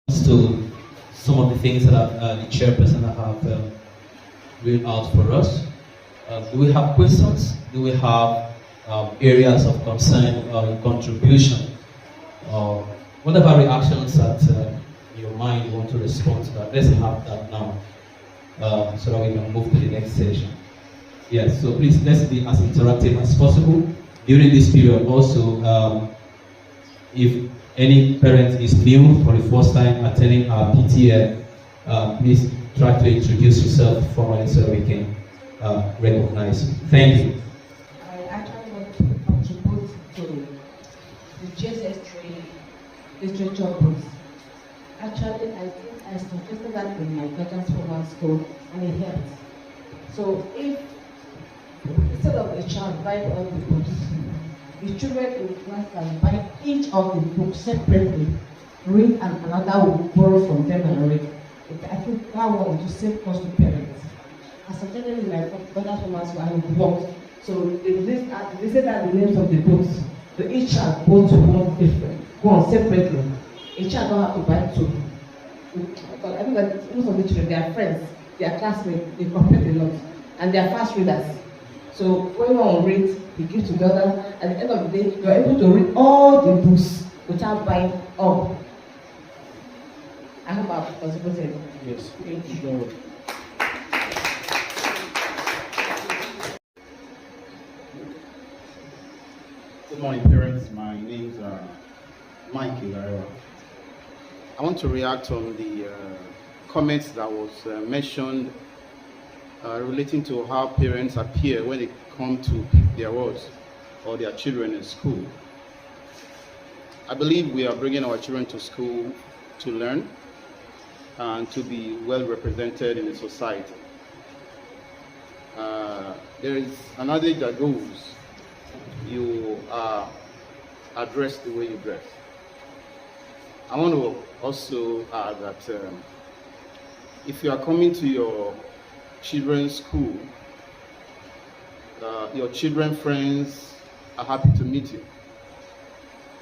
to some of the things that the chairperson have read out for us. Do we have questions? Do we have areas of concern or contribution? Or whatever reactions that in your mind you want to respond to that? Let's have that now so that we can move to the next session. Yes, so please let's be as interactive as possible. During this period also, if any parent is new for the first time attending our PTF, please try to introduce yourself formally so that we can recognize you. Thank you. I actually want to contribute to the GSS3 literature books. Actually, I think I suggested that in my daughter's formal school and it helped. So if instead of a child buying all the books, the children in the class can buy each of the books separately, read, and another will borrow from them and read. I think that one will save cost to parents. As I said in my daughter's formal school, and it worked. So they said that the names of the books, so each child goes to one separately. A child don't have to buy two. Because I think that most of the children, they are friends, they are classmates, they compete a lot, and they are fast readers. So when one reads, he gives to the other. At the end of the day, you are able to read all the books without buying all. I hope I've contributed. Yes. Thank you. Good morning, parents. My name is Mike Ilaira. I want to react on the comments that was mentioned relating to how parents appear when they come to pick their wards or their children in school. I believe we are bringing our children to school to learn and to be well represented in the society. There is an adage that goes, you are addressed the way you dress. I want to also add that if you are coming to your children's school, your children friends are happy to meet you.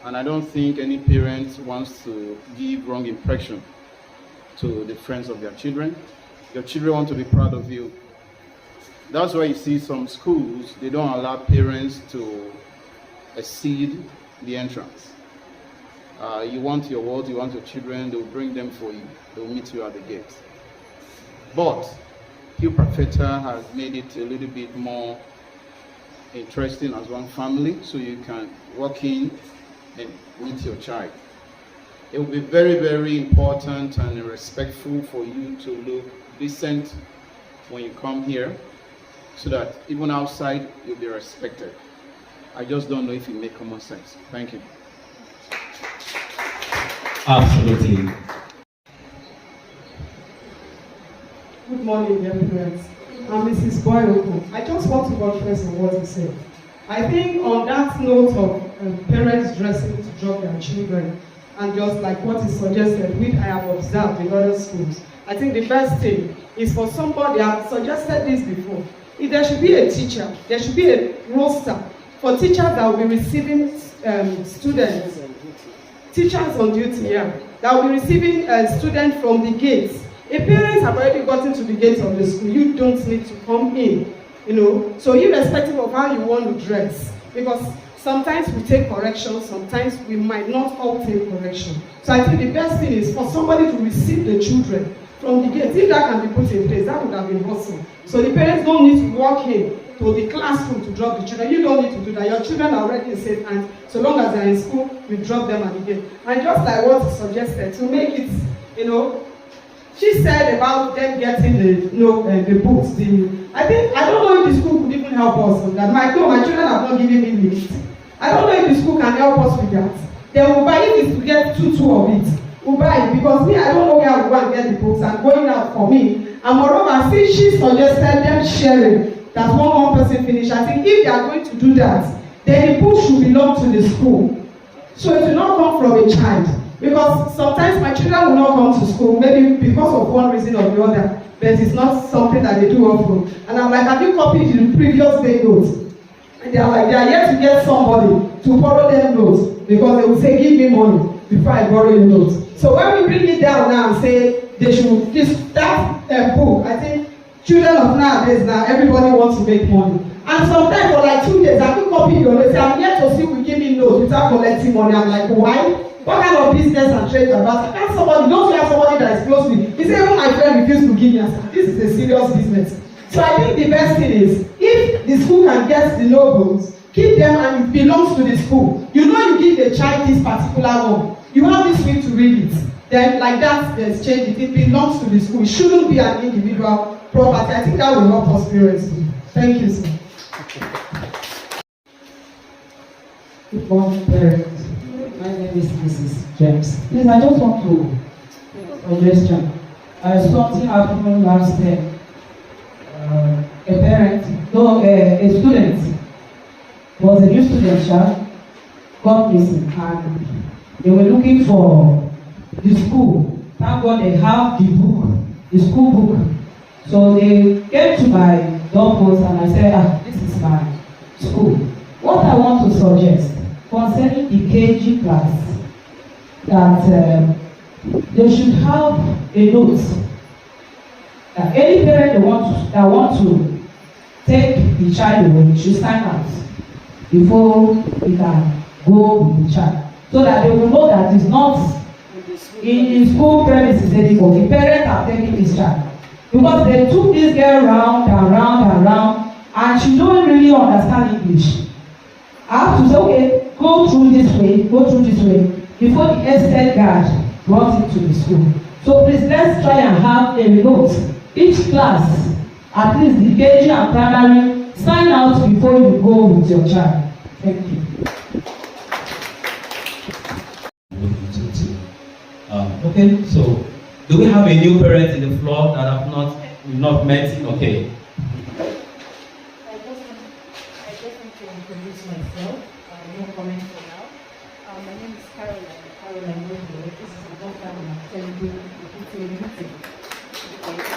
And I don't think any parent wants to give wrong impression to the friends of their children. Your children want to be proud of you. That's why you see some schools, they don't allow parents to exceed the entrance. You want your world, you want your children, they'll bring them for you. They'll meet you at the gate. But Hu-Perfectre has made it a little bit more interesting as one family, so you can walk in and meet your child. It will be very, very important and respectful for you to look decent when you come here, so that even outside you'll be respected. I just don't know if it makes common sense. Thank you. Absolutely. Good morning, dear parents. I'm Mrs. Boyoko. I just want to buttress on what you said. I think on that note of parents dressing to drop their children, and just like what is suggested, which I have observed in other schools, I think the best thing is for somebody, I've suggested this before, if there should be a teacher, there should be a roster for teachers that will be receiving students, teachers on duty, that will be receiving students from the gates. If parents have already gotten to the gates of the school, you don't need to come in, So irrespective of how you want to dress, because sometimes we take correction, sometimes we might not all take correction. So I think the best thing is for somebody to receive the children from the gates. If that can be put in place, that would have been awesome. So the parents don't need to walk in to the classroom to drop the children. You don't need to do that. Your children are already in safe hands. So long as they're in school, you drop them at the gate. And just like what is suggested, to make it, she said about them getting the books. I don't know if the school could even help us on that. My children have not given me list. I don't know if the school can help us with that. They will buy if it's to get two of it. We'll buy it because me, I don't know where I will go and get the books and going out for me. And moreover, since she suggested them sharing, that one person finish, I think if they are going to do that, then the book should belong to the school. So it will not come from a child. Because sometimes my children will not come to school, maybe because of one reason or the other, but it's not something that they do often. And I'm like, have you copied the previous day notes? And they are like, they are yet to get somebody to borrow them notes, because they will say, give me money before I borrow your notes. So when we bring it down now and say they should that book, I think children of nowadays now, everybody wants to make money. And sometimes for like 2 days, I could copy your notes. I'm here to see we give me notes without collecting money. I'm like, why? What kind of business and trade about? I can't somebody, don't you have somebody that is close to me? He said, even my friend refused to give me. I said, this is a serious business. So I think the best thing is, if the school can get the logos, keep them and it belongs to the school. You know you give a child this particular one. You have this week to read it. Then like that, there's change it. It belongs to the school. It shouldn't be an individual property. I think that will help us parents too. Thank you, sir. Good morning, parents. My name is Mrs. James. Please, I just want to suggestion. Something happened last year. A parent, no, a student was a new student child, got missing, and they were looking for the school. Thank God they have the book, the school book. So they came to my doorpost and I said, this is my school. What I want to suggest concerning the KG class, that they should have a note that any parent that want to take the child away should sign out before he can go with the child, so that they will know that it's not in the school premises anymore. The parents are taking this child, because they took this girl round and round and round, and she don't really understand English. I have to say, okay, go through this way, before the estate guard brought it to the school. So please, let's try and have a note. Each class, at least the KG and primary, sign out before you go with your child. Thank you. Okay, so do we have a new parent in the floor that have not met? Okay. I just want to introduce myself. No comment for now. My name is Caroline Mojo. This is my daughter and I'm telling you it's a meeting. Okay.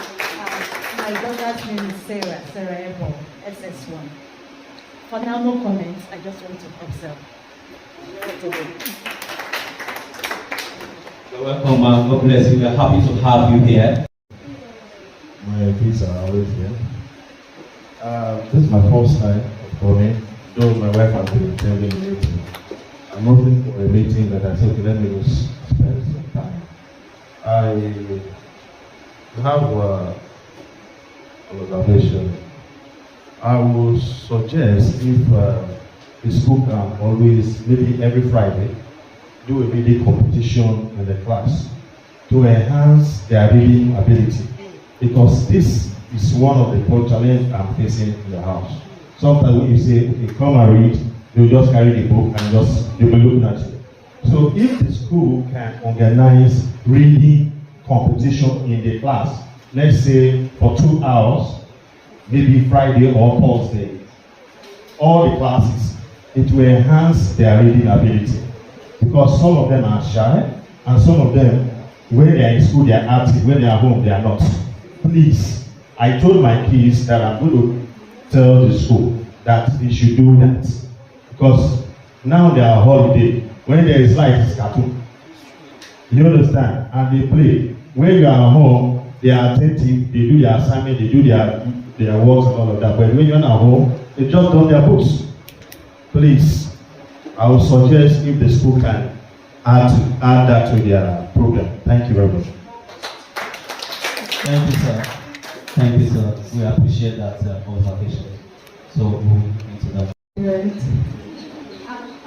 My daughter's name is Sarah Ebon, SS1. For now, no comments. I just want to observe. You're welcome, God bless you. We are happy to have you here. My kids are always here. This is my first time of coming, though my wife has been telling me I'm hoping for a meeting that I said, okay, let me just spend some time. I have an observation. I would suggest if the school can always, maybe every Friday, do a reading competition in the class to enhance their reading ability, because this is one of the challenges I'm facing in the house. Sometimes when you say, okay, come and read, they'll just carry the book and they'll be looking at you. So if the school can organize reading competition in the class, let's say for 2 hours, maybe Friday or Thursday, all the classes, it will enhance their reading ability. Because some of them are shy, and some of them, when they are in school, they are active, when they are home, they are not. Please, I told my kids that I'm going to tell the school that they should do that. Because now they are holiday. When there is light, it's cartoon. You understand? And they play. When you are home, they are attentive, they do their assignment, they do their works and all of that. But when you're not home, they just do their books. Please, I would suggest if the school can add that to their program. Thank you very much. Thank you, sir. Thank you, sir. We appreciate that observation. So moving into that.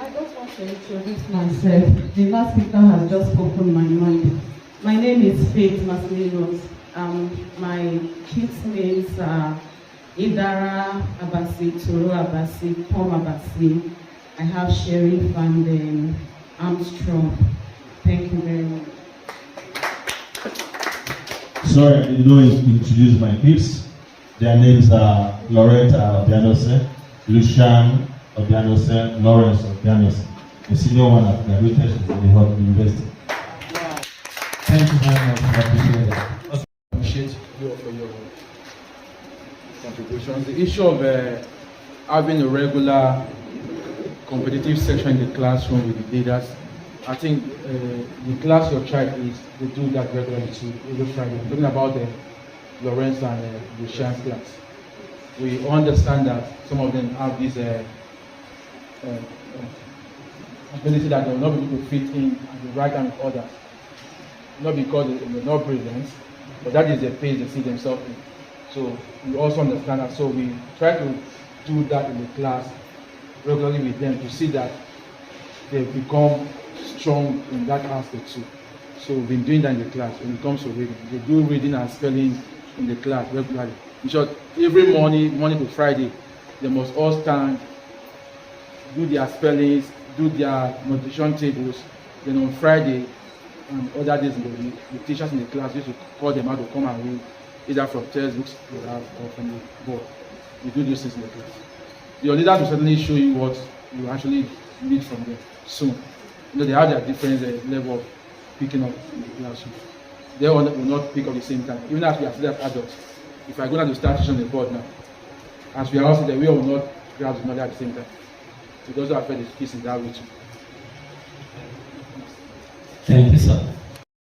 I just want to introduce myself. The last speaker has just opened my mind. My name is Faith Maslinos. My kids' names are Idara Abasi, Toro Abasi, Tom Abasi. I have Sheriff and Armstrong. Thank you very much. Sorry, I did not introduce my kids. Their names are Loretta Obianose, Lucian Obianose, Lawrence Obianose. The senior one at graduated from the Hot University. Wow. Thank you very much. I appreciate it. Appreciate you for your contributions. The issue of having a regular competitive section in the classroom with the leaders I think the class your child is, they do that regularly too, every Friday. I'm talking about the Lawrence and Lucian's class. We understand that some of them have this ability that they will not be able to fit in at the right time with others. Not because they're not brilliant, but that is the pace they see themselves in. So we also understand that. So we try to do that in the class regularly with them to see that they become strong in that aspect too. So we've been doing that in the class when it comes to reading. They do reading and spelling in the class regularly. In short, every morning, Monday to Friday, they must all stand, do their spellings, do their multiplication tables. Then on Friday and other days, the teachers in the class used to call them out to come and read, either from textbooks or from the board. We do these things in the class. Your leaders will certainly show you what you actually need from them soon. You know, they have their different level of picking up in the classroom. They will not pick up at the same time. Even as we are still as adults, if I go down to start teaching on the board now, as we are also there, we will not grab the knowledge at the same time. It also affects the kids in that way too. Thank you, sir.